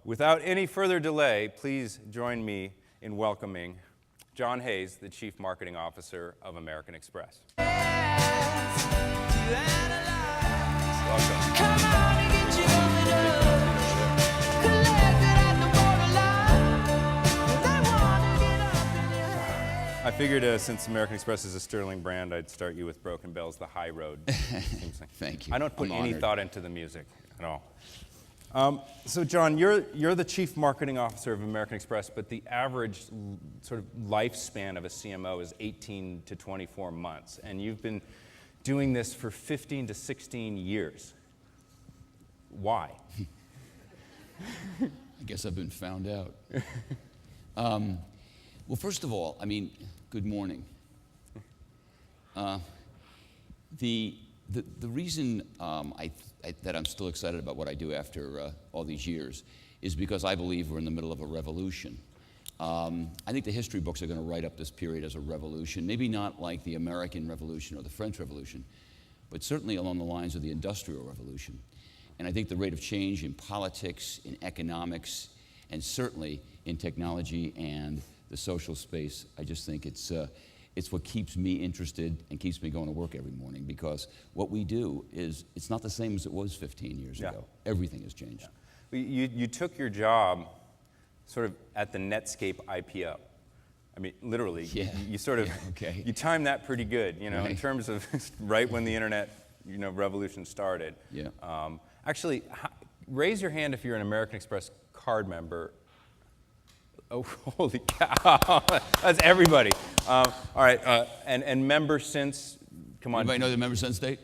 without any further delay, please join me in welcoming John Hayes, the Chief Marketing Officer of American Express. I figured since American Express is a sterling brand, I'd start you with Broken Bells, The High Road. Thank you. I don't put I'm any honored. thought into the music at all. So John, you're the Chief Marketing Officer of American Express, but the average sort of lifespan of a CMO is 18 to 24 months, and you've been doing this for 15 to 16 years. Why? I guess I've been found out. Well, first of all, I mean, good morning. The reason that I'm still excited about what I do after all these years is because I believe we're in the middle of a revolution. I think the history books are going to write up this period as a revolution, maybe not like the American Revolution or the French Revolution, but certainly along the lines of the Industrial Revolution. And I think the rate of change in politics, in economics, and certainly in technology and the social space, I just think it's what keeps me interested and keeps me going to work every morning, because what we do is, it's not the same as it was 15 years ago. Everything has changed. Yeah. You took your job sort of at the Netscape IPO. I mean, literally, you sort of, you timed that pretty good, you know, in terms of right when the internet, revolution started. Yeah. Actually, raise your hand if you're an American Express card member. Oh, holy cow. That's everybody. All right, and member since, come on. Anybody know the member since date?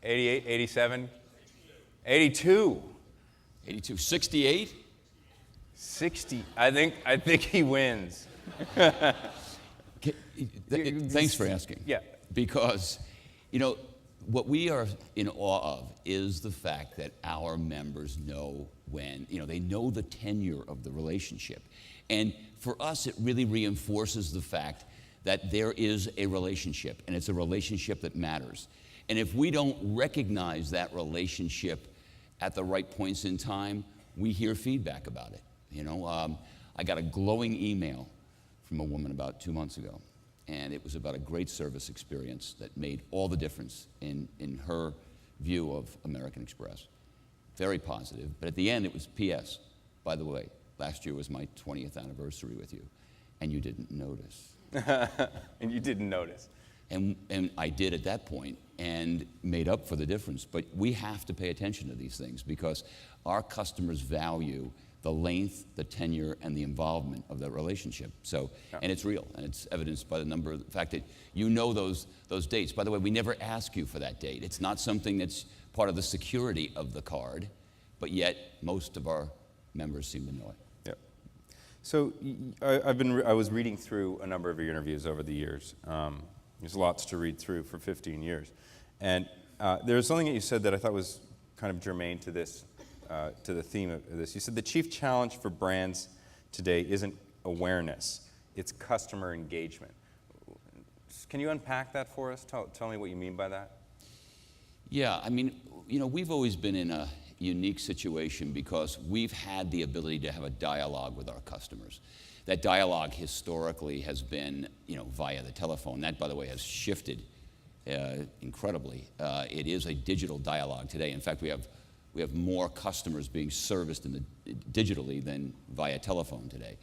88, 87? 82. 82. 68? 60. I think he wins. Thanks for asking. Yeah. Because, what we are in awe of is the fact that our members know when, they know the tenure of the relationship. And for us, it really reinforces the fact that there is a relationship, and it's a relationship that matters. And if we don't recognize that relationship at the right points in time, we hear feedback about it. I got a glowing email from a woman about 2 months ago, and it was about a great service experience that made all the difference in her view of American Express. Very positive, but at the end it was P.S. By the way, last year was my 20th anniversary with you, and you didn't notice. And you didn't notice. And I did at that point, and made up for the difference. But we have to pay attention to these things, because our customers value the length, the tenure, and the involvement of that relationship. So, and it's real, and it's evidenced by the fact that those dates. By the way, we never ask you for that date. It's not something that's part of the security of the card, but yet most of our members seem to know it. Yeah. So I was reading through a number of your interviews over the years. There's lots to read through for 15 years. And there was something that you said that I thought was kind of germane to this, to the theme of this. You said the chief challenge for brands today isn't awareness, it's customer engagement. Can you unpack that for us? Tell me what you mean by that. Yeah, I mean, we've always been in a unique situation because we've had the ability to have a dialogue with our customers. That dialogue historically has been, via the telephone. That, by the way, has shifted incredibly. It is a digital dialogue today. In fact, we have more customers being serviced digitally than via telephone today.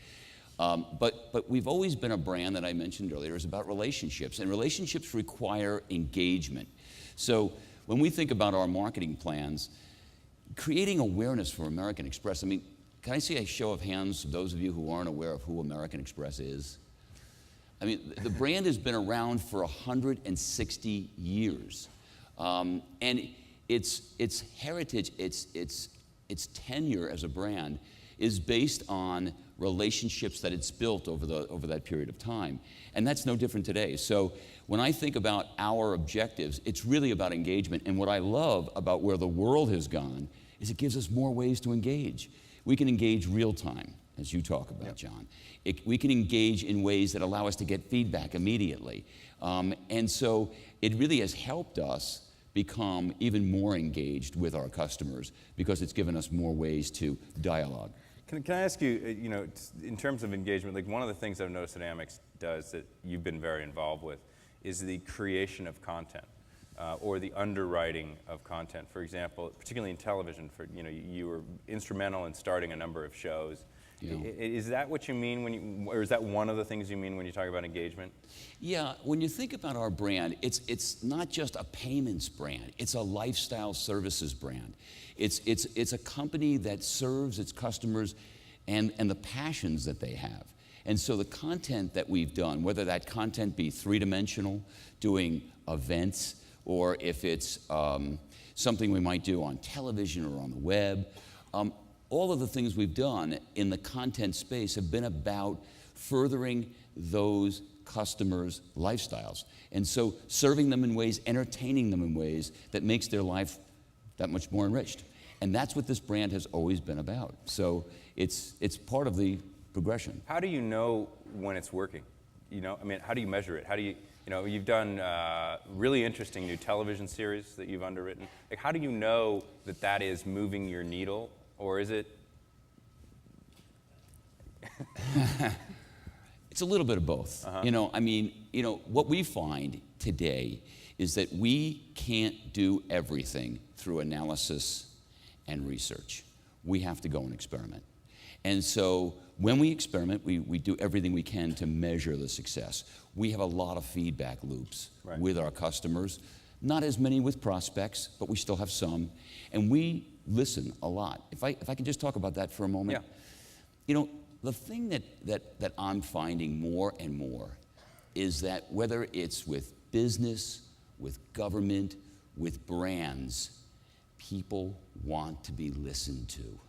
But we've always been a brand that I mentioned earlier is about relationships, and relationships require engagement. So when we think about our marketing plans, creating awareness for American Express, I mean, can I see a show of hands of those of you who aren't aware of who American Express is? I mean, the brand has been around for 160 years. And its heritage, its tenure as a brand is based on relationships that it's built over that period of time. And that's no different today. So when I think about our objectives, it's really about engagement. And what I love about where the world has gone is it gives us more ways to engage. We can engage real time, as you talk about, John. We can engage in ways that allow us to get feedback immediately. And so it really has helped us become even more engaged with our customers because it's given us more ways to dialogue. Can I ask you, in terms of engagement, like one of the things I've noticed that Amex does that you've been very involved with is the creation of content or the underwriting of content. For example, particularly in television, you were instrumental in starting a number of shows. Yeah. Is that what you mean or is that one of the things you mean when you talk about engagement? Yeah, when you think about our brand, it's not just a payments brand, it's a lifestyle services brand. It's a company that serves its customers and the passions that they have. And so the content that we've done, whether that content be three-dimensional, doing events, or if it's something we might do on television or on the web, all of the things we've done in the content space have been about furthering those customers' lifestyles. And so serving them in ways, entertaining them in ways that makes their life that much more enriched. And that's what this brand has always been about. So it's part of the progression. How do you know when it's working? How do you measure it? How do you, you've done really interesting new television series that you've underwritten. Like, how do you know that that is moving your needle? Or is it? It's a little bit of both. What we find today is that we can't do everything through analysis and research. We have to go and experiment. And so when we experiment, we do everything we can to measure the success. We have a lot of feedback loops with our customers. Not as many with prospects, but we still have some. And we listen a lot. If I can just talk about that for a moment. Yeah. The thing that I'm finding more and more is that whether it's with business, with government, with brands, people want to be listened to.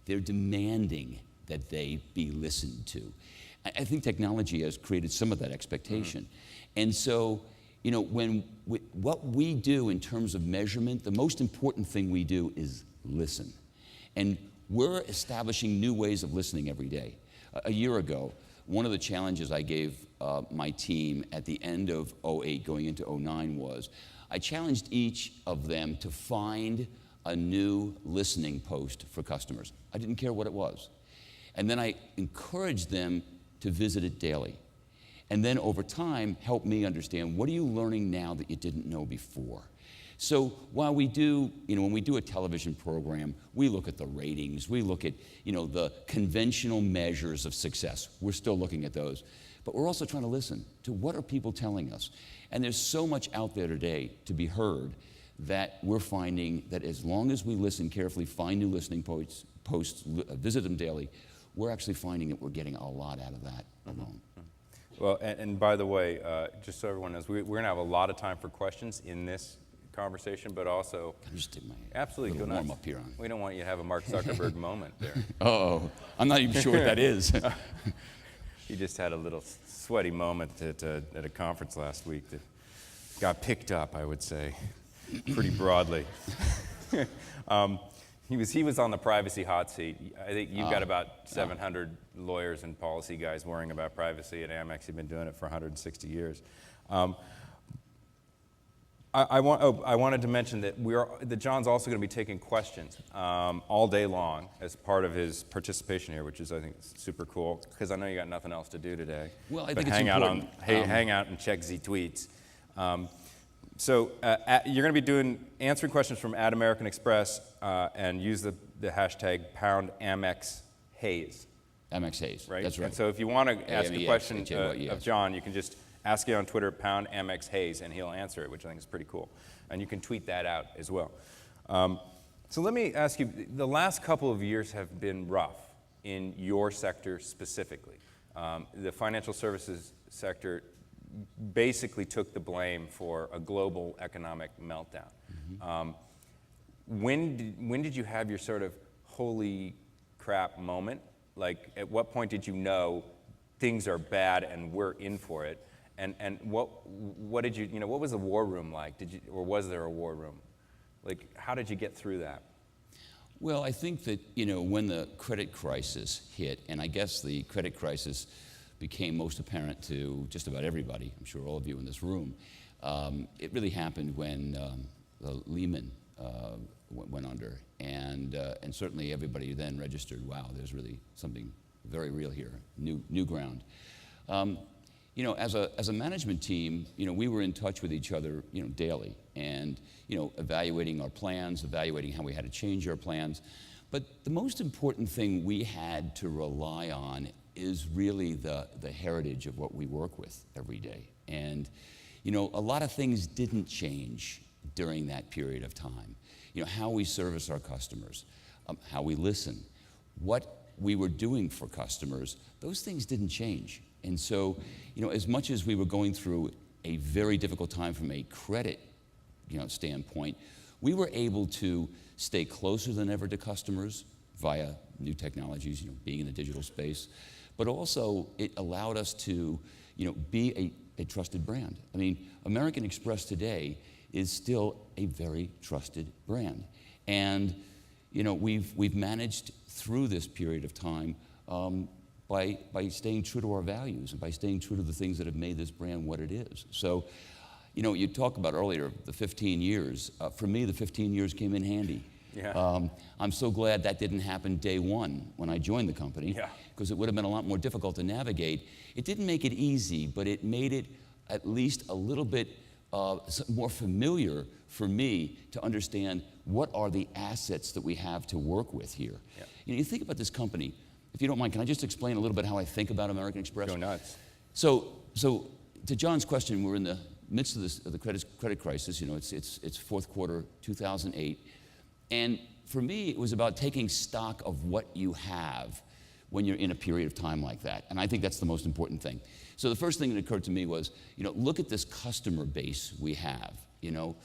They're demanding that they be listened to. I think technology has created some of that expectation. Mm-hmm. And so, what we do in terms of measurement, the most important thing we do is listen. And we're establishing new ways of listening every day. A year ago, one of the challenges I gave my team at the end of 2008 going into 2009 was I challenged each of them to find a new listening post for customers. I didn't care what it was. And then I encouraged them to visit it daily. And then over time, help me understand, what are you learning now that you didn't know before? So while we do, when we do a television program, we look at the ratings, we look at, the conventional measures of success. We're still looking at those. But we're also trying to listen to what are people telling us. And there's so much out there today to be heard that we're finding that as long as we listen carefully, find new listening posts, visit them daily, we're actually finding that we're getting a lot out of that alone. Well, and by the way, just so everyone knows, we're going to have a lot of time for questions in this conversation, but also Can I just take my absolutely go warm nuts. up here on? We don't want you to have a Mark Zuckerberg moment there. Oh, I'm not even sure what that is. He just had a little sweaty moment at a conference last week that got picked up, I would say, pretty broadly. He was on the privacy hot seat. I think you've got about 700 lawyers and policy guys worrying about privacy at Amex. You've been doing it for 160 years. I wanted to mention that John's also going to be taking questions all day long as part of his participation here, which is, I think, super cool, because I know you got nothing else to do today. Well, I but think it's hang important. Hang out and check Z tweets. So you're going to be answering questions from American Express and use the hashtag #AmexHays. Amex Hayes, Right? that's right. And so if you want to ask a question A-M-E-X-H-A-Y-E-S. of John, you can just ask it on Twitter, #AmexHays, and he'll answer it, which I think is pretty cool. And you can tweet that out as well. So let me ask you, the last couple of years have been rough in your sector specifically. The financial services sector basically took the blame for a global economic meltdown. Mm-hmm. When did you have your sort of holy crap moment? Like, at what point did you know things are bad and we're in for it? And what did you what was the war room like? Or was there a war room? Like, how did you get through that? Well, I think that when the credit crisis hit, and I guess the credit crisis became most apparent to just about everybody, I'm sure all of you in this room, it really happened when Lehman went under, and certainly everybody then registered, wow, there's really something very real here, new ground. You know, as a management team, you know, we were in touch with each other, you know, daily, and you know, evaluating our plans, evaluating how we had to change our plans. But the most important thing we had to rely on is really the heritage of what we work with every day. And you know, a lot of things didn't change during that period of time. You know, how we service our customers, how we listen, what we were doing for customers, those things didn't change. And so, you know, as much as we were going through a very difficult time from a credit, you know, standpoint, we were able to stay closer than ever to customers via new technologies, you know, being in the digital space, but also it allowed us to, you know, be a trusted brand. I mean, American Express today is still a very trusted brand. And, you know, we've managed through this period of time by staying true to our values and by staying true to the things that have made this brand what it is. So, you know, you talked about earlier the 15 years. For me, the 15 years came in handy. Yeah. I'm so glad that didn't happen day one when I joined the company, because it would have been a lot more difficult to navigate. It didn't make it easy, but it made it at least a little bit more familiar for me to understand what are the assets that we have to work with here. Yeah. You know, you think about this company. If you don't mind, can I just explain a little bit how I think about American Express? Go nuts. So to John's question, we're in the midst of the credit crisis. You know, it's fourth quarter 2008, and for me, it was about taking stock of what you have when you're in a period of time like that, and I think that's the most important thing. So the first thing that occurred to me was, you know, look at this customer base we have. You know,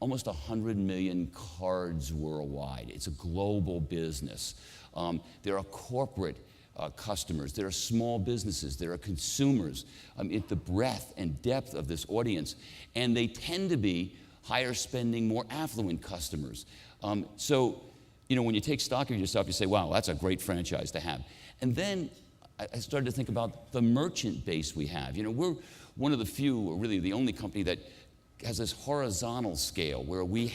almost 100 million cards worldwide. It's a global business. There are corporate customers, there are small businesses, there are consumers. The breadth and depth of this audience, and they tend to be higher spending, more affluent customers. So, you know, when you take stock of yourself, you say, wow, that's a great franchise to have. And then I started to think about the merchant base we have. You know, we're one of the few, or really the only company that has this horizontal scale where we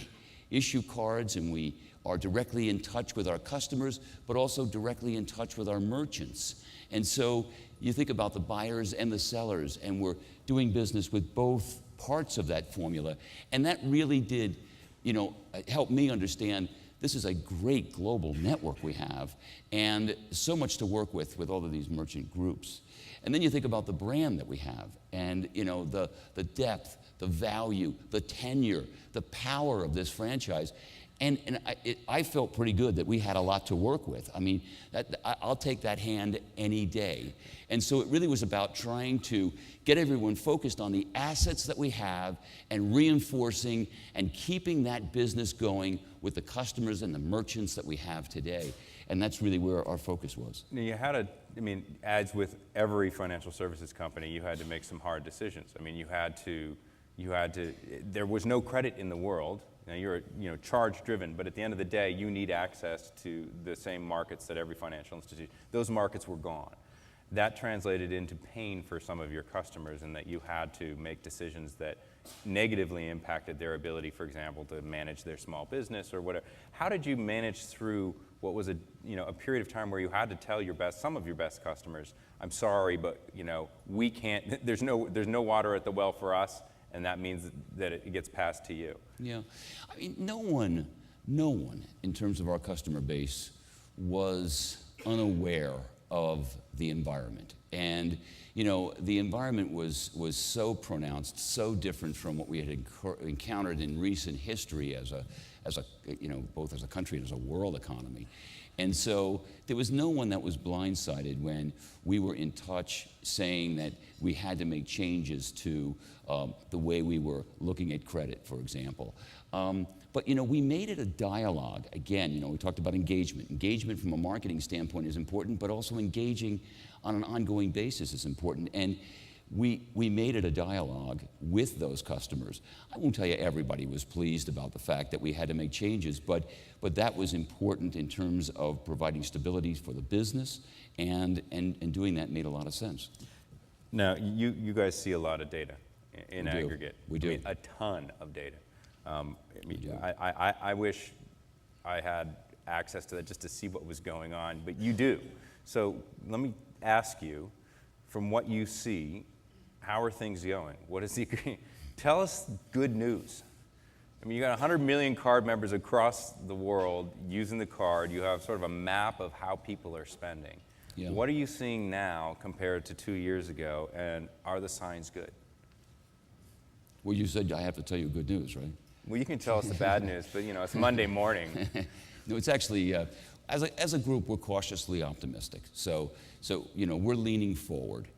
issue cards and we are directly in touch with our customers, but also directly in touch with our merchants. And so you think about the buyers and the sellers, and we're doing business with both parts of that formula. And that really did, you know, help me understand this is a great global network we have, and so much to work with all of these merchant groups. And then you think about the brand that we have, and you know, the depth, the value, the tenure, the power of this franchise. And I felt pretty good that we had a lot to work with. I mean, I'll take that hand any day. And so it really was about trying to get everyone focused on the assets that we have and reinforcing and keeping that business going with the customers and the merchants that we have today. And that's really where our focus was. Now you had as with every financial services company, you had to make some hard decisions. I mean, there was no credit in the world. Now you're, you know, charge driven, but at the end of the day, you need access to the same markets that every financial institution. Those markets were gone. That translated into pain for some of your customers, in that you had to make decisions that negatively impacted their ability, for example, to manage their small business or whatever. How did you manage through what was a period of time where you had to tell some of your best customers, I'm sorry, but you know, we can't. There's no water at the well for us. And that means that it gets passed to you. Yeah, I mean, no one in terms of our customer base was unaware of the environment. And, you know, the environment was so pronounced, so different from what we had encountered in recent history as a, you know, both as a country and as a world economy. And so there was no one that was blindsided when we were in touch saying that we had to make changes to the way we were looking at credit, for example. But, you know, we made it a dialogue. Again, you know, we talked about engagement. Engagement from a marketing standpoint is important, but also engaging on an ongoing basis is important. And we made it a dialogue with those customers. I won't tell you everybody was pleased about the fact that we had to make changes, but that was important in terms of providing stability for the business, and doing that made a lot of sense. Now, you guys see a lot of data in aggregate. We do. I mean, a ton of data. I mean, I wish I had access to that just to see what was going on, but you do. So let me ask you, from what you see, how are things going? What is the, tell us good news. I mean, you got 100 million card members across the world using the card. You have sort of a map of how people are spending. Yeah. What are you seeing now compared to 2 years ago, and are the signs good? Well, you said I have to tell you good news, right? Well, you can tell us the bad news, but you know, it's Monday morning. No, it's actually, as a group, we're cautiously optimistic. So you know, we're leaning forward.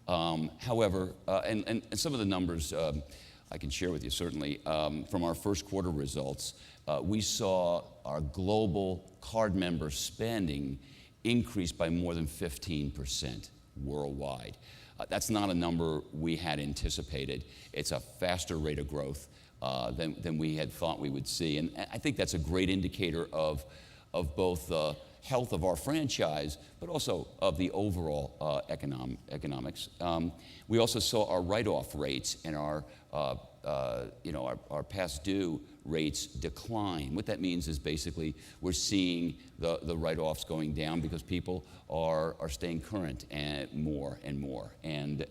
However, and some of the numbers I can share with you, certainly. From our first quarter results, we saw our global card member spending increase by more than 15% worldwide. That's not a number we had anticipated. It's a faster rate of growth than we had thought we would see. And I think that's a great indicator of both the health of our franchise, but also of the overall economics. We also saw our write-off rates and our past due rates decline. What that means is basically we're seeing the write-offs going down because people are staying current and more and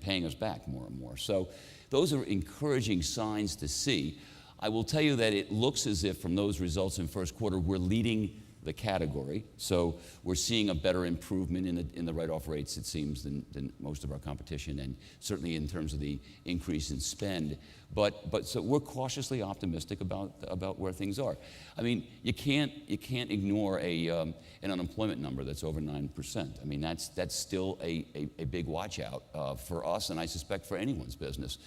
paying us back more and more. So those are encouraging signs to see. I will tell you that it looks as if from those results in first quarter we're leading the category. So we're seeing a better improvement in the write-off rates, it seems, than most of our competition, and certainly in terms of the increase in spend. But so we're cautiously optimistic about where things are. I mean, you can't ignore an unemployment number that's over 9%. I mean, that's still a big watch out for us, and I suspect for anyone's business,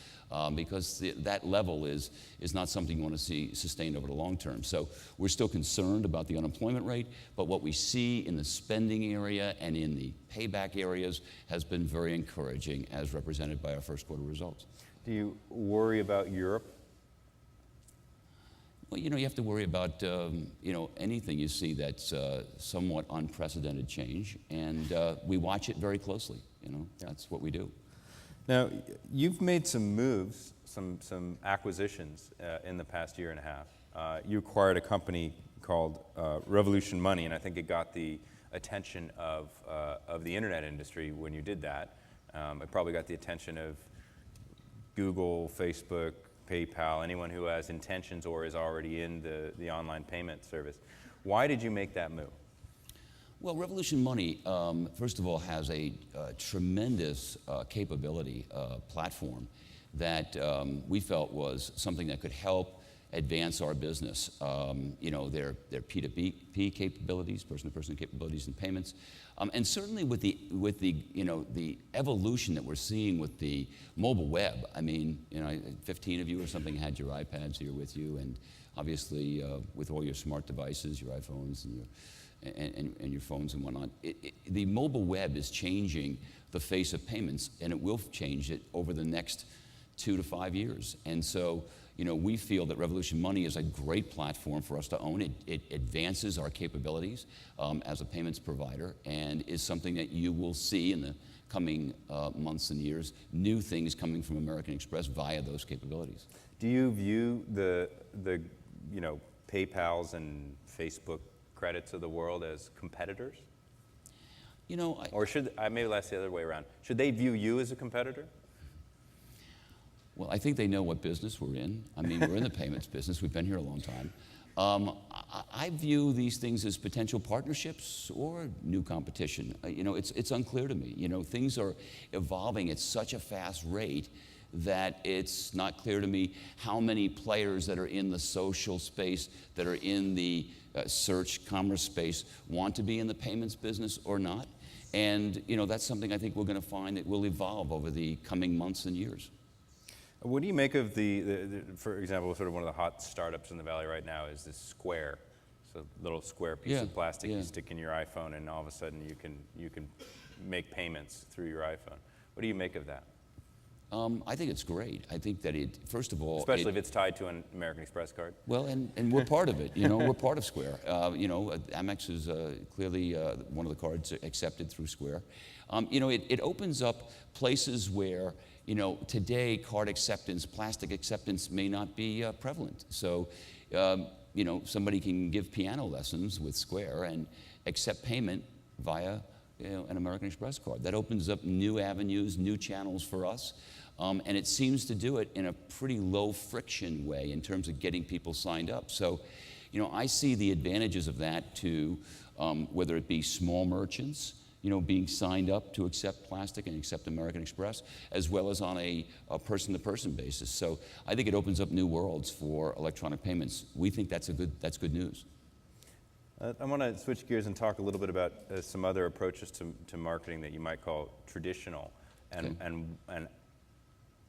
because that level is not something you want to see sustained over the long term. So we're still concerned about the unemployment rate, but what we see in the spending area and in the payback areas has been very encouraging, as represented by our first quarter results. Do you worry about Europe? Well, you know, you have to worry about anything you see that's somewhat unprecedented change, and we watch it very closely. You know, that's what we do. Now, you've made some moves, some acquisitions in the past year and a half. You acquired a company called Revolution Money, and I think it got the attention of the internet industry when you did that. It probably got the attention of Google, Facebook, PayPal, anyone who has intentions or is already in the online payment service. Why did you make that move? Well, Revolution Money, first of all, has a tremendous capability platform that we felt was something that could help advance our business. Their P2P capabilities, person-to-person capabilities and payments, and certainly with the evolution that we're seeing with the mobile web. I mean, 15 of you or something had your iPads here with you, and obviously with all your smart devices, your iPhones and your phones and whatnot. The mobile web is changing the face of payments, and it will change it over the next 2 to 5 years. And so, we feel that Revolution Money is a great platform for us to own. It advances our capabilities as a payments provider, and is something that you will see in the coming months and years, new things coming from American Express via those capabilities. Do you view the PayPals and Facebook credits of the world as competitors? Or should maybe that's the other way around. Should they view you as a competitor? Well, I think they know what business we're in. I mean, we're in the payments business. We've been here a long time. I view these things as potential partnerships or new competition. It's unclear to me. Things are evolving at such a fast rate that it's not clear to me how many players that are in the social space, that are in the search commerce space, want to be in the payments business or not. And that's something I think we're going to find that will evolve over the coming months and years. What do you make of for example, sort of one of the hot startups in the Valley right now is this Square. It's a little square piece of plastic you stick in your iPhone, and all of a sudden you can make payments through your iPhone. What do you make of that? I think it's great. I think that first of all... Especially if it's tied to an American Express card. Well, and we're part of it, we're part of Square. Amex is clearly one of the cards accepted through Square. It opens up places where, today card acceptance, plastic acceptance may not be prevalent. So, somebody can give piano lessons with Square and accept payment via an American Express card. That opens up new avenues, new channels for us. And it seems to do it in a pretty low friction way in terms of getting people signed up. So, I see the advantages of that to whether it be small merchants, being signed up to accept plastic and accept American Express, as well as on a person-to-person basis. So I think it opens up new worlds for electronic payments. We think that's good news. I want to switch gears and talk a little bit about some other approaches to marketing that you might call traditional, and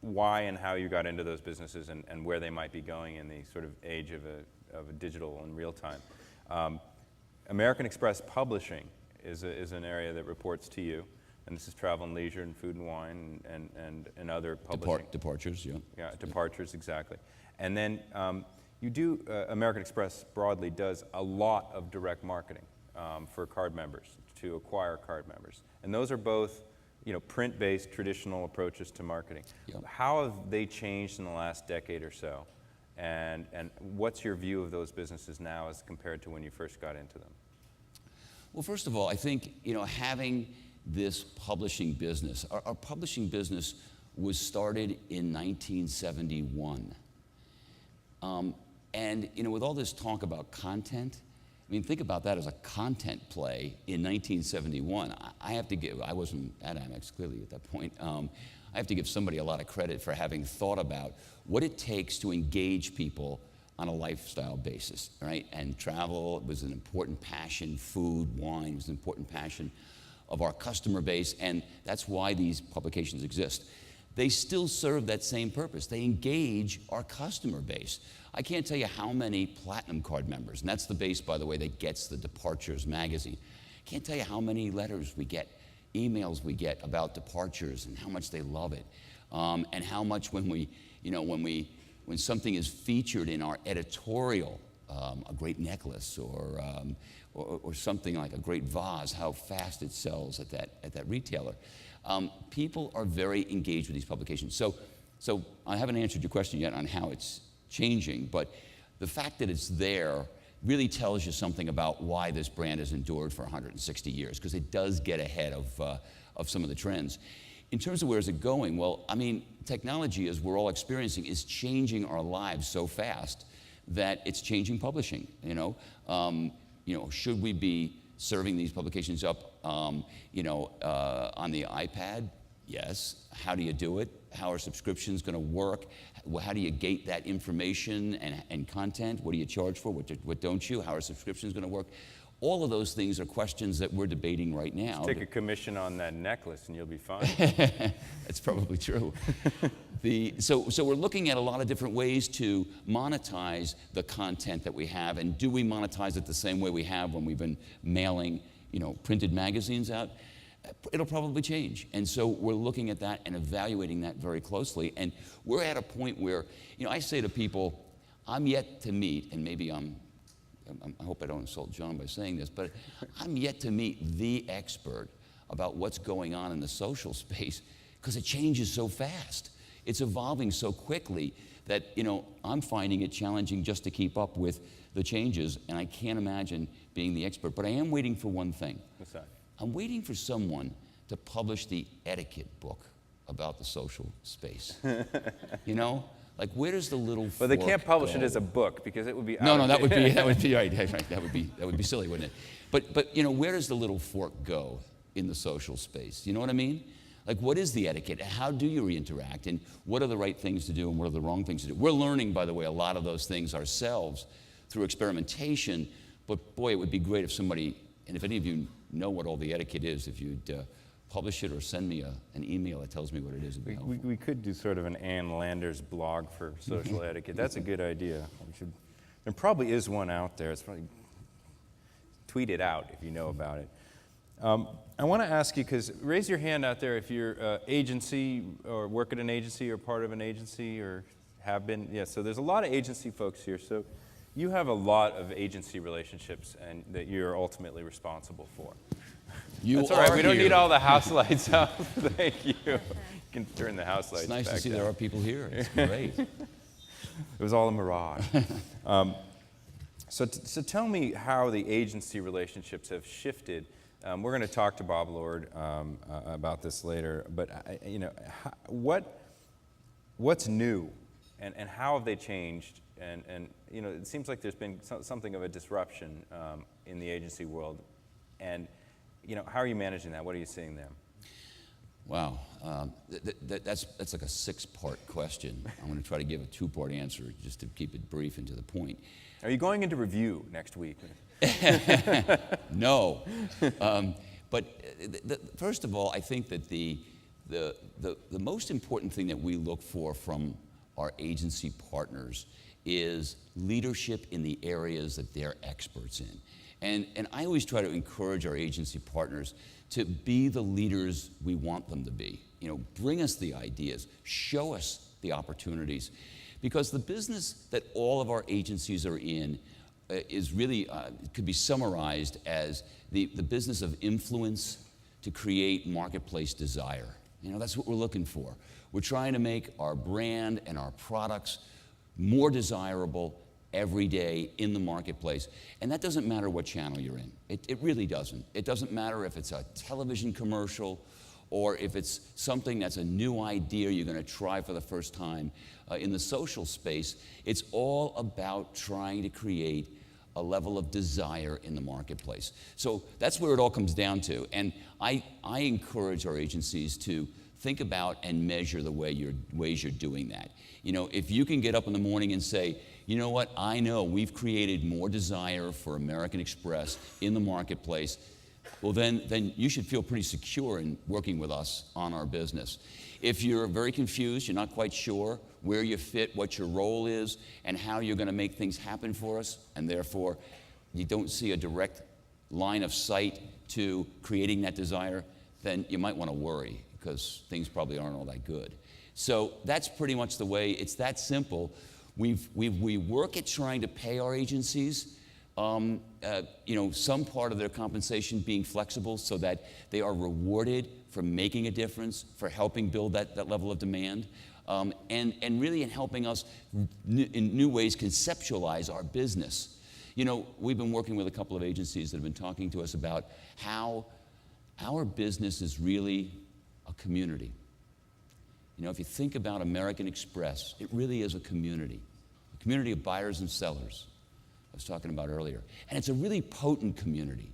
why and how you got into those businesses and where they might be going in the sort of age of a digital and real time. American Express Publishing is an area that reports to you, and this is Travel and Leisure and Food and Wine and other publishing. Departures, yeah. Yeah, Departures, exactly. And then you do, American Express broadly does a lot of direct marketing for card members, to acquire card members. And those are both print-based traditional approaches to marketing. Yep. How have they changed in the last decade or so? And what's your view of those businesses now as compared to when you first got into them? Well, first of all, I think, having this publishing business, our publishing business was started in 1971. And, with all this talk about content, think about that as a content play in 1971. I have to give, I wasn't at Amex clearly at that point. I have to give somebody a lot of credit for having thought about what it takes to engage people on a lifestyle basis, right? And travel was an important passion, food, wine was an important passion of our customer base, and that's why these publications exist. They still serve that same purpose. They engage our customer base. I can't tell you how many Platinum Card members, and that's the base, by the way, that gets the Departures magazine. I can't tell you how many letters we get, emails we get about Departures and how much they love it, and how much when something is featured in our editorial, a great necklace or something like a great vase, how fast it sells at that retailer. People are very engaged with these publications. So I haven't answered your question yet on how it's changing, but the fact that it's there really tells you something about why this brand has endured for 160 years, because it does get ahead of some of the trends. In terms of where is it going, well, technology, as we're all experiencing, is changing our lives so fast that it's changing publishing. Should we be serving these publications up, on the iPad? Yes. How do you do it? How are subscriptions going to work? How do you gate that information and content? What do you charge for? What don't you? How are subscriptions going to work? All of those things are questions that we're debating right now. Just take a commission on that necklace and you'll be fine. That's probably true. So we're looking at a lot of different ways to monetize the content that we have, and do we monetize it the same way we have when we've been mailing, printed magazines out? It'll probably change. And so we're looking at that and evaluating that very closely. And we're at a point where, I say to people, I'm yet to meet, and maybe I hope I don't insult John by saying this, but I'm yet to meet the expert about what's going on in the social space, because it changes so fast. It's evolving so quickly that, I'm finding it challenging just to keep up with the changes, and I can't imagine being the expert. But I am waiting for one thing. What's that? I'm waiting for someone to publish the etiquette book about the social space. Like, where does the little But they fork can't publish go? it as a book because it would be No, that would be right. That would be silly, wouldn't it? But where does the little fork go in the social space? You know what I mean? Like, what is the etiquette? How do you interact? And what are the right things to do and what are the wrong things to do? We're learning, by the way, a lot of those things ourselves through experimentation. But boy, it would be great if somebody, and if any of you know what all the etiquette is, if you'd publish it or send me an email that tells me what it is. It'd be helpful. We could do sort of an Ann Landers blog for social etiquette. That's a good idea. There probably is one out there. It's probably, tweet it out if you know about it. I want to ask you, because raise your hand out there if you're agency or work at an agency or part of an agency or have been. Yeah, so there's a lot of agency folks here. So you have a lot of agency relationships and that you're ultimately responsible for. That's all right. We don't need all the house lights out. Thank you. can turn the house lights It's nice to back see down. there are people here. It's great. It was all a mirage. So tell me how the agency relationships have shifted. We're going to talk to Bob Lord about this later, but what's new, and how have they changed? And it seems like there's been something of a disruption in the agency world, and how are you managing that? What are you seeing there? Wow, that's like a 6-part question. I'm going to try to give a 2-part answer just to keep it brief and to the point. Are you going into review next week? No, but first of all, I think that the most important thing that we look for from our agency partners is leadership in the areas that they're experts in. And I always try to encourage our agency partners to be the leaders we want them to be. Bring us the ideas, show us the opportunities, because the business that all of our agencies are in is really, could be summarized as the business of influence to create marketplace desire. That's what we're looking for. We're trying to make our brand and our products more desirable every day in the marketplace. And that doesn't matter what channel you're in. It really doesn't. It doesn't matter if it's a television commercial or if it's something that's a new idea you're going to try for the first time in the social space. It's all about trying to create a level of desire in the marketplace. So that's where it all comes down to. And I encourage our agencies to think about and measure the ways you're doing that. If you can get up in the morning and say, you know what, I know we've created more desire for American Express in the marketplace, well then you should feel pretty secure in working with us on our business. If you're very confused, you're not quite sure where you fit, what your role is, and how you're going to make things happen for us, and therefore you don't see a direct line of sight to creating that desire, then you might want to worry, because things probably aren't all that good. So that's pretty much the way. It's that simple. We work at trying to pay our agencies, some part of their compensation being flexible so that they are rewarded for making a difference, for helping build that level of demand, and really in helping us in new ways conceptualize our business. We've been working with a couple of agencies that have been talking to us about how our business is really a community. If you think about American Express, it really is a community of buyers and sellers I was talking about earlier. And it's a really potent community.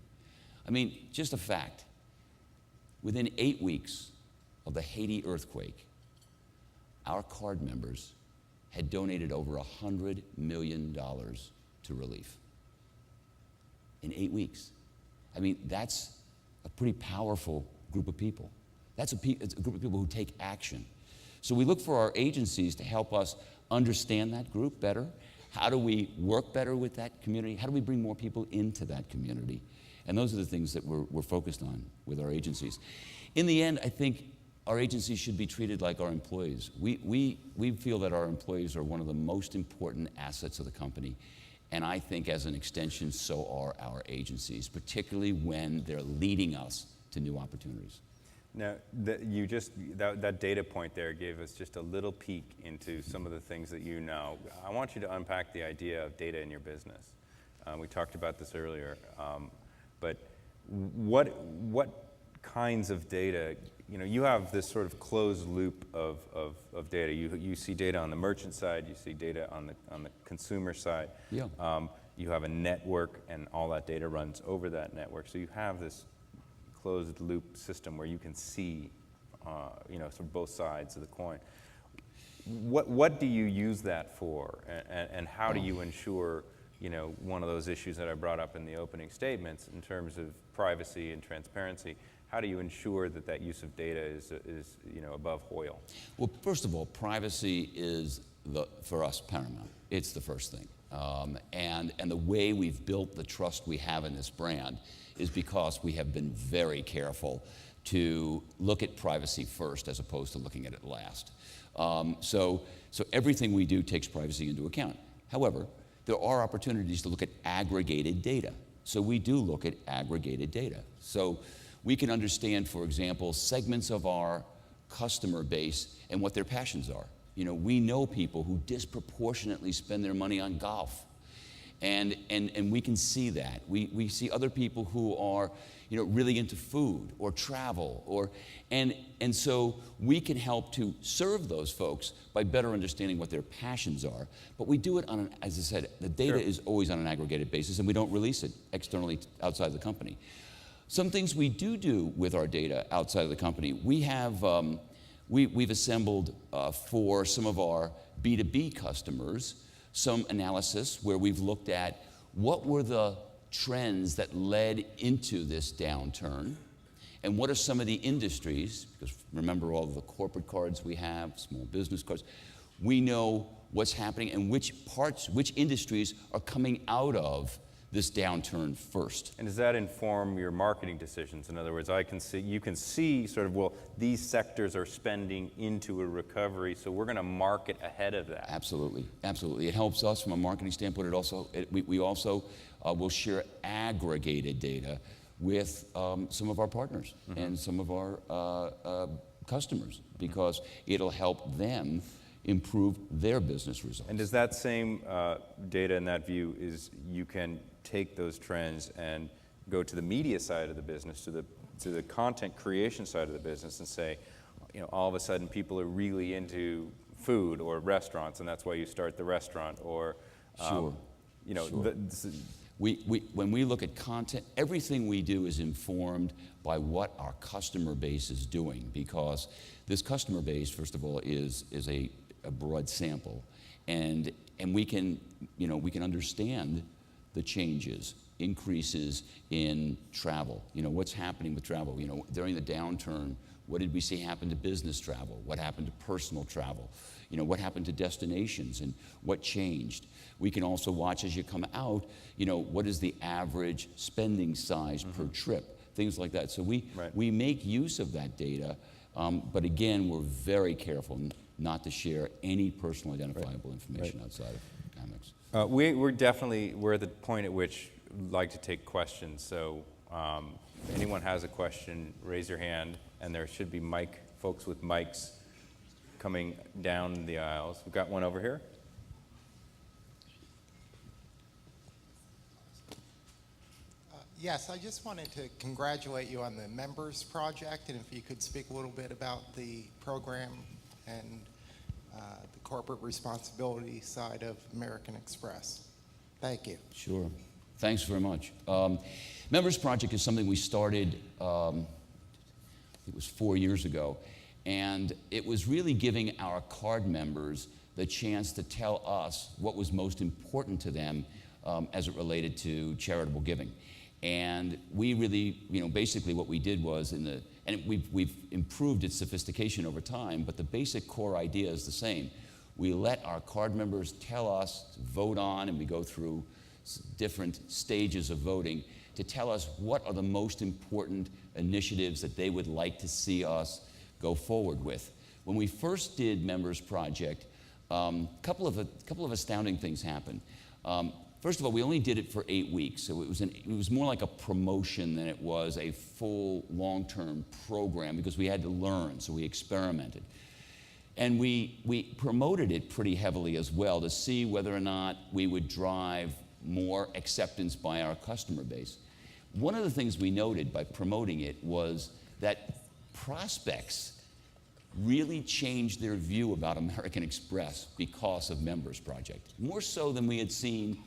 I mean, just a fact. Within 8 weeks of the Haiti earthquake, our card members had donated over $100 million to relief. In 8 weeks. I mean, that's a pretty powerful group of people. It's a group of people who take action. So we look for our agencies to help us understand that group better. How do we work better with that community? How do we bring more people into that community? And those are the things that we're focused on with our agencies. In the end, I think our agencies should be treated like our employees. We feel that our employees are one of the most important assets of the company. And I think as an extension, so are our agencies, particularly when they're leading us to new opportunities. Now, that data point there gave us just a little peek into some of the things that you know. I want you to unpack the idea of data in your business. We talked about this earlier, but what kinds of data? You have this sort of closed loop of data. You see data on the merchant side, you see data on the consumer side. Yeah. You have a network, and all that data runs over that network. So you have this closed loop system where you can see, sort of both sides of the coin. What do you use that for, and how do you ensure, one of those issues that I brought up in the opening statements in terms of privacy and transparency? How do you ensure that use of data is above Hoyle? Well, first of all, privacy is for us paramount. It's the first thing, and the way we've built the trust we have in this brand is because we have been very careful to look at privacy first as opposed to looking at it last. So everything we do takes privacy into account. However, there are opportunities to look at aggregated data. So we do look at aggregated data. So we can understand, for example, segments of our customer base and what their passions are. You know, we know people who disproportionately spend their money on golf. And we can see that. We see other people who are, you know, really into food or travel, and so we can help to serve those folks by better understanding what their passions are. But we do it on as I said, the data is always on an aggregated basis, and we don't release it externally outside the company. Some things we do with our data outside of the company, we have, we've assembled for some of our B2B customers some analysis where we've looked at what were the trends that led into this downturn, and what are some of the industries, because remember all of the corporate cards we have, small business cards, we know what's happening and which industries are coming out of this downturn first. And does that inform your marketing decisions? In other words, you can see sort of, well, these sectors are spending into a recovery, so we're going to market ahead of that. Absolutely, absolutely. It helps us from a marketing standpoint. We also will share aggregated data with some of our partners and some of our customers, because it'll help them improve their business results. And does that same data and that view is you can take those trends and go to the media side of the business, to the content creation side of the business, and say, you know, all of a sudden people are really into food or restaurants, and that's why you start the restaurant, or Sure. you know, Sure. When we look at content, everything we do is informed by what our customer base is doing, because this customer base, first of all, is a broad sample, and we can understand the changes, increases in travel. You know, what's happening with travel? You know, during the downturn, what did we see happen to business travel? What happened to personal travel? You know, what happened to destinations and what changed? We can also watch as you come out, you know, what is the average spending size per trip? Things like that. So we make use of that data, but again, we're very careful not to share any personal identifiable information outside of Amex. We're at the point at which we'd like to take questions. So if anyone has a question, raise your hand, and there should be folks with mics coming down the aisles. We've got one over here. Yes, I just wanted to congratulate you on the Members Project, and if you could speak a little bit about the program and the corporate responsibility side of American Express. Thank you. Sure. Thanks very much. Members Project is something we started, it was 4 years ago, and it was really giving our card members the chance to tell us what was most important to them as it related to charitable giving. And we really, you know, basically what we did was and we've improved its sophistication over time, but the basic core idea is the same. We let our card members tell us, vote on, and we go through different stages of voting to tell us what are the most important initiatives that they would like to see us go forward with. When we first did Members Project, a couple of astounding things happened. First of all, we only did it for 8 weeks, so it was more like a promotion than it was a full long-term program, because we had to learn, so we experimented. And we promoted it pretty heavily as well to see whether or not we would drive more acceptance by our customer base. One of the things we noted by promoting it was that prospects really changed their view about American Express because of Members Project, more so than we had seen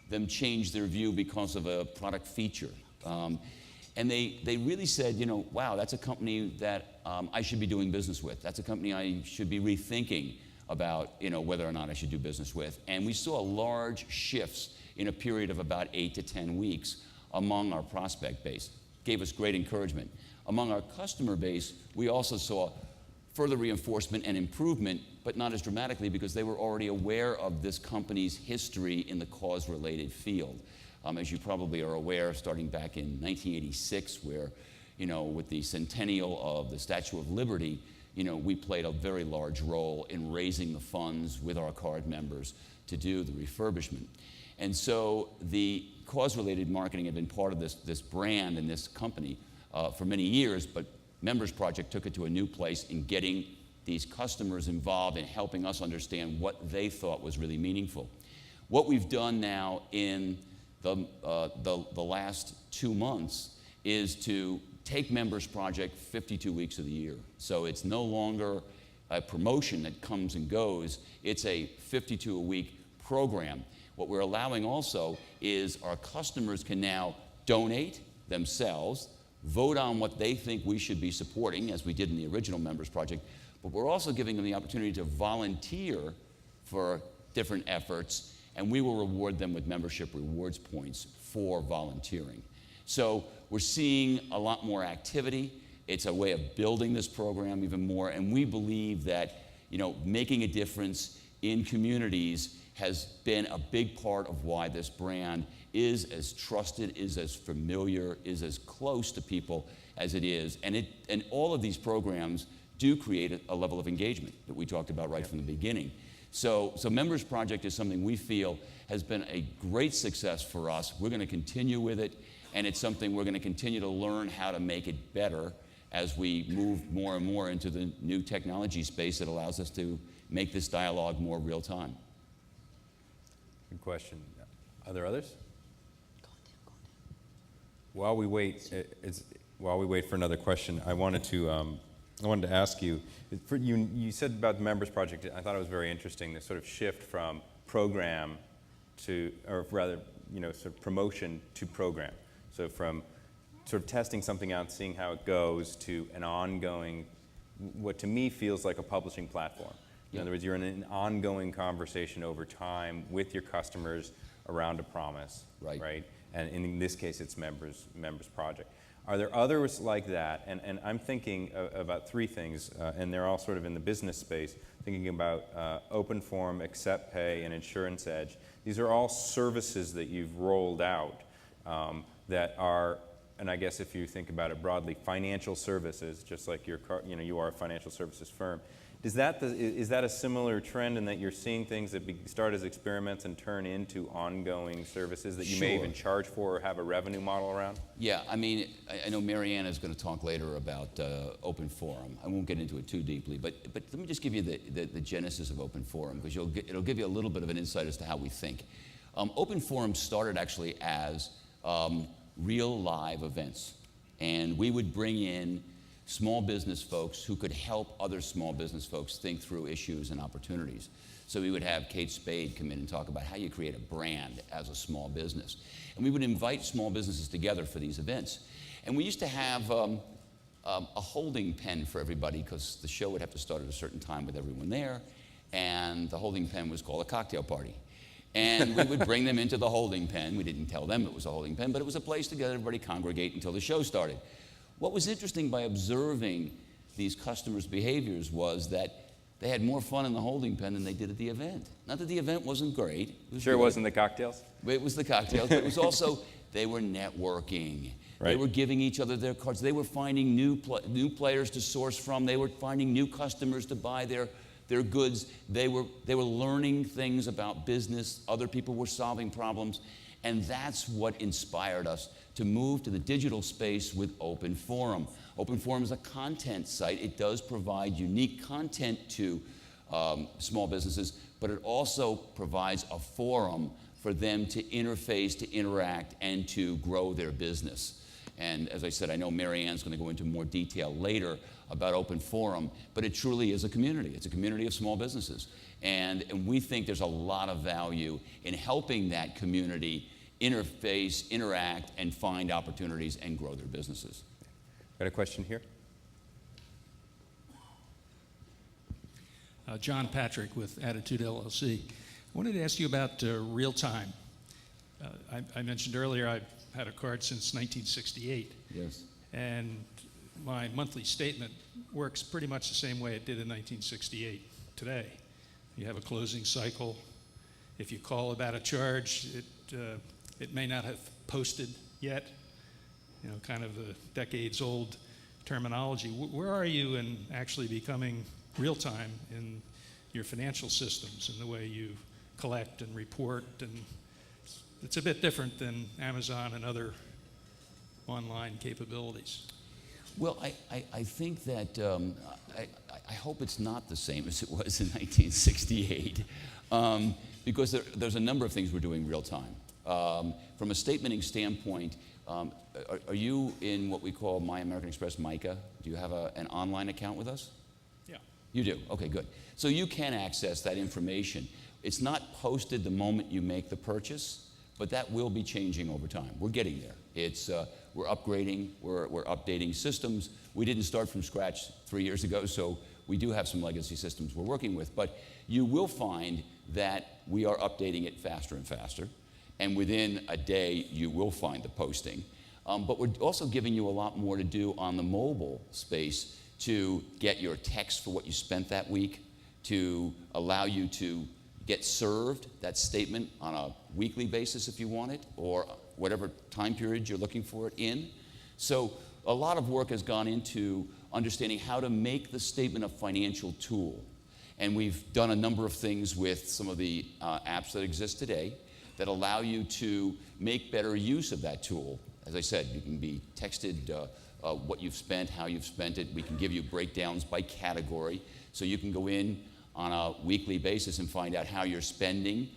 them change their view because of a product feature. And they really said, you know, wow, that's a company that I should be doing business with. That's a company I should be rethinking about, you know, whether or not I should do business with. And we saw large shifts in a period of about 8 to 10 weeks among our prospect base. Gave us great encouragement. Among our customer base, we also saw further reinforcement and improvement, but not as dramatically, because they were already aware of this company's history in the cause-related field. As you probably are aware, starting back in 1986, where, you know, with the centennial of the Statue of Liberty, you know, we played a very large role in raising the funds with our card members to do the refurbishment. And so the cause-related marketing had been part of this brand and this company for many years, but Members Project took it to a new place in getting these customers involved and helping us understand what they thought was really meaningful. What we've done now in the last 2 months is to take Members Project 52 weeks of the year. So it's no longer a promotion that comes and goes. It's a 52-a-week program. What we're allowing also is our customers can now donate themselves, vote on what they think we should be supporting, as we did in the original Members Project, but we're also giving them the opportunity to volunteer for different efforts, and we will reward them with membership rewards points for volunteering. So we're seeing a lot more activity. It's a way of building this program even more, and we believe that, you know, making a difference in communities has been a big part of why this brand is as trusted, is as familiar, is as close to people as it is. And all of these programs do create a level of engagement that we talked about right from the beginning. So Members Project is something we feel has been a great success for us. We're going to continue with it, and it's something we're going to continue to learn how to make it better as we move more and more into the new technology space that allows us to make this dialogue more real time. Good question. Are there others? While we wait for another question, I wanted to ask you. You said about the Members Project. I thought it was very interesting. This sort of shift from program to, or rather, you know, sort of promotion to program. So from sort of testing something out, seeing how it goes, to an ongoing, what to me feels like a publishing platform. In other words, you're in an ongoing conversation over time with your customers around a promise, right? And in this case, it's Members Project. Are there others like that? And I'm thinking about three things, and they're all sort of in the business space, thinking about OpenForum, AcceptPay, and Insurance Edge. These are all services that you've rolled out that are, and I guess if you think about it broadly, financial services, just like you are a financial services firm. Is that a similar trend in that you're seeing things that start as experiments and turn into ongoing services that you may even charge for or have a revenue model around? Yeah, I mean, I know Marianne is going to talk later about OpenForum. I won't get into it too deeply, but let me just give you the genesis of OpenForum, because it'll give you a little bit of an insight as to how we think. OpenForum started actually as real live events, and we would bring in small business folks who could help other small business folks think through issues and opportunities. So we would have Kate Spade come in and talk about how you create a brand as a small business. And we would invite small businesses together for these events. And we used to have a holding pen for everybody, because the show would have to start at a certain time with everyone there. And the holding pen was called a cocktail party. And we would bring them into the holding pen. We didn't tell them it was a holding pen, but it was a place to get everybody congregate until the show started. What was interesting by observing these customers' behaviors was that they had more fun in the holding pen than they did at the event. Not that the event wasn't great. Sure, it wasn't the cocktails? It was the cocktails, but it was also, they were networking. Right. They were giving each other their cards. They were finding new players to source from. They were finding new customers to buy their goods. They were learning things about business. Other people were solving problems. And that's what inspired us to move to the digital space with OpenForum. OpenForum is a content site. It does provide unique content to small businesses, but it also provides a forum for them to interface, to interact, and to grow their business. And as I said, I know Marianne's going to go into more detail later about OpenForum, but it truly is a community. It's a community of small businesses. And we think there's a lot of value in helping that community interface, interact, and find opportunities and grow their businesses. Got a question here? John Patrick with Attitude LLC. I wanted to ask you about real time. I mentioned earlier I've had a card since 1968. Yes. And my monthly statement works pretty much the same way it did in 1968 today. You have a closing cycle. If you call about a charge, it may not have posted yet, you know, kind of the decades-old terminology. Where are you in actually becoming real-time in your financial systems and the way you collect and report? And it's a bit different than Amazon and other online capabilities. Well, I think that I hope it's not the same as it was in 1968, because there's a number of things we're doing real time. From a statementing standpoint, are you in what we call My American Express, MICA? Do you have an online account with us? Yeah. You do? Okay, good. So you can access that information. It's not posted the moment you make the purchase, but that will be changing over time. We're getting there. We're upgrading, we're updating systems. We didn't start from scratch 3 years ago, so we do have some legacy systems we're working with. But you will find that we are updating it faster and faster. And within a day, you will find the posting. But we're also giving you a lot more to do on the mobile space to get your text for what you spent that week, to allow you to get served that statement on a weekly basis if you want it, or whatever time period you're looking for it in. So a lot of work has gone into understanding how to make the statement a financial tool. And we've done a number of things with some of the apps that exist today that allow you to make better use of that tool. As I said, you can be texted what you've spent, how you've spent it. We can give you breakdowns by category. So you can go in on a weekly basis and find out how you're spending,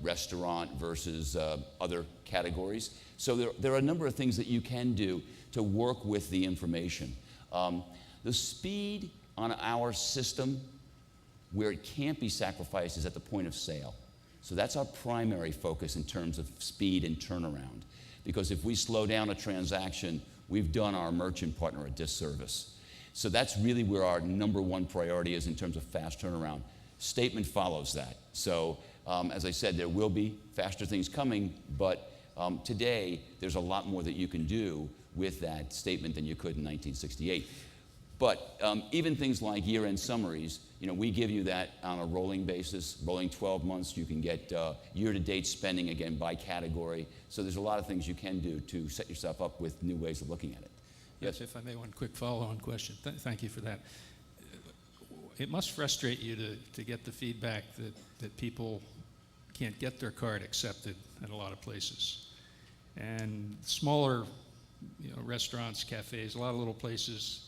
restaurant versus other categories. So there are a number of things that you can do to work with the information. The speed on our system, where it can't be sacrificed, is at the point of sale. So that's our primary focus in terms of speed and turnaround. Because if we slow down a transaction, we've done our merchant partner a disservice. So that's really where our number one priority is in terms of fast turnaround. Statement follows that. So as I said, there will be faster things coming, but today there's a lot more that you can do with that statement than you could in 1968. But even things like year-end summaries, we give you that on a rolling basis, rolling 12 months. You can get year-to-date spending again by category. So there's a lot of things you can do to set yourself up with new ways of looking at it. Yes, if I may, one quick follow-on question. Thank you for that. It must frustrate you to get the feedback that people can't get their card accepted at a lot of places. And smaller restaurants, cafes, a lot of little places,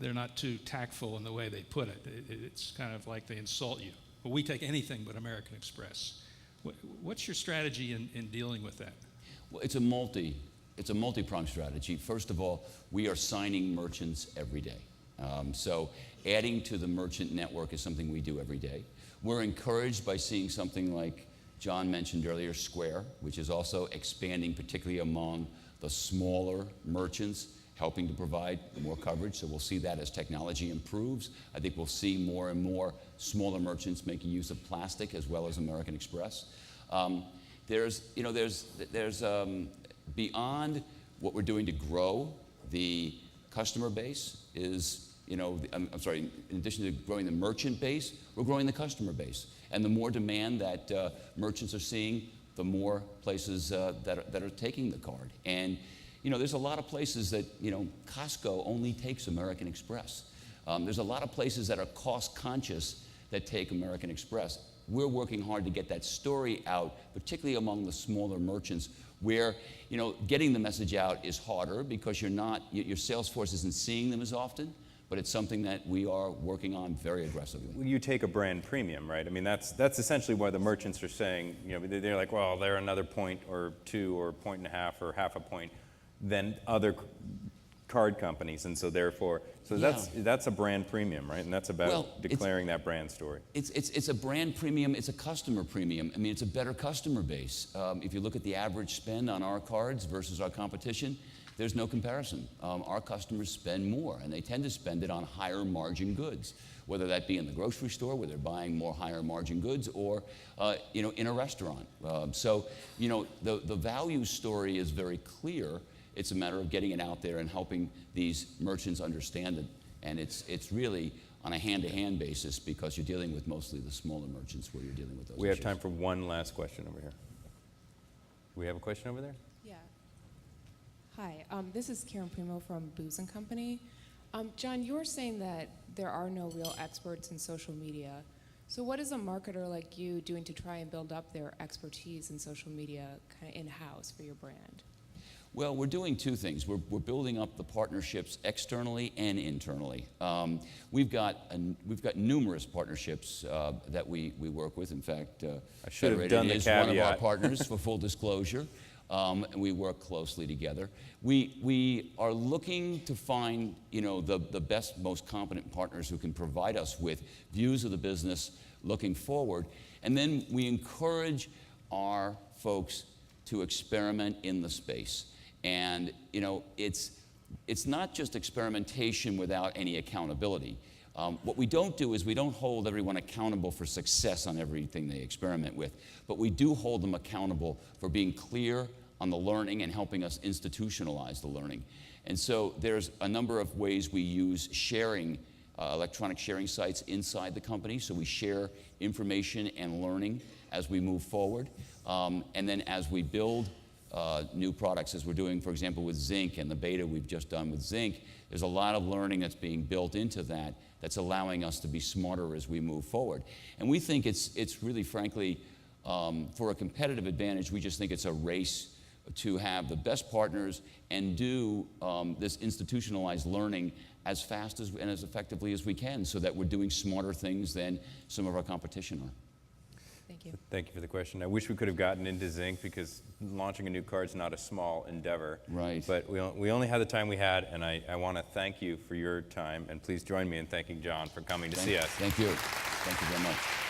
they're not too tactful in the way they put it. It's kind of like they insult you. Well, we take anything but American Express. What's your strategy in dealing with that? Well, it's a multi-pronged strategy. First of all, we are signing merchants every day. So adding to the merchant network is something we do every day. We're encouraged by seeing something like John mentioned earlier, Square, which is also expanding, particularly among the smaller merchants, helping to provide more coverage. So we'll see that as technology improves. I think we'll see more and more smaller merchants making use of plastic as well as American Express. There's beyond what we're doing to grow the customer base is, in addition to growing the merchant base, we're growing the customer base. And the more demand that merchants are seeing, the more places that are taking the card. And there's a lot of places that, Costco only takes American Express. There's a lot of places that are cost conscious that take American Express. We're working hard to get that story out, particularly among the smaller merchants, where getting the message out is harder because your sales force isn't seeing them as often, but it's something that we are working on very aggressively. You take a brand premium, right? I mean, that's essentially why the merchants are saying, they're like, well, they're another point or two or 1.5 or half a point than other card companies, and so therefore, that's a brand premium, right? And that's about declaring that brand story. It's a brand premium. It's a customer premium. I mean, it's a better customer base. If you look at the average spend on our cards versus our competition, there's no comparison. Our customers spend more, and they tend to spend it on higher margin goods, whether that be in the grocery store where they're buying more higher margin goods, or in a restaurant. So the value story is very clear. It's a matter of getting it out there and helping these merchants understand it. And it's really on a hand-to-hand basis because you're dealing with mostly the smaller merchants where you're dealing with those We have issues. time for one last question over here. Do we have a question over there? Yeah. Hi, this is Karen Primo from Booz & Company. John, you were saying that there are no real experts in social media. So what is a marketer like you doing to try and build up their expertise in social media kind of in-house for your brand? Well, we're doing two things. We're building up the partnerships externally and internally. We've got numerous partnerships that we work with. In fact, I should have Federated done the is one of our caveat. partners, for full disclosure, and we work closely together. We are looking to find, the best, most competent partners who can provide us with views of the business looking forward, and then we encourage our folks to experiment in the space. And it's not just experimentation without any accountability. What we don't do is we don't hold everyone accountable for success on everything they experiment with, but we do hold them accountable for being clear on the learning and helping us institutionalize the learning. And so there's a number of ways we use sharing, electronic sharing sites inside the company, so we share information and learning as we move forward. And then as we build new products, as we're doing, for example, with Zinc and the beta we've just done with Zinc, there's a lot of learning that's being built into that that's allowing us to be smarter as we move forward. And we think it's really, frankly, for a competitive advantage, we just think it's a race to have the best partners and do this institutionalized learning as fast and as effectively as we can, so that we're doing smarter things than some of our competition are. Thank you. Thank you for the question. I wish we could have gotten into Zinc, because launching a new card is not a small endeavor. Right. But we only had the time we had, and I want to thank you for your time, and please join me in thanking John for coming to see us. Thank you. Thank you very much.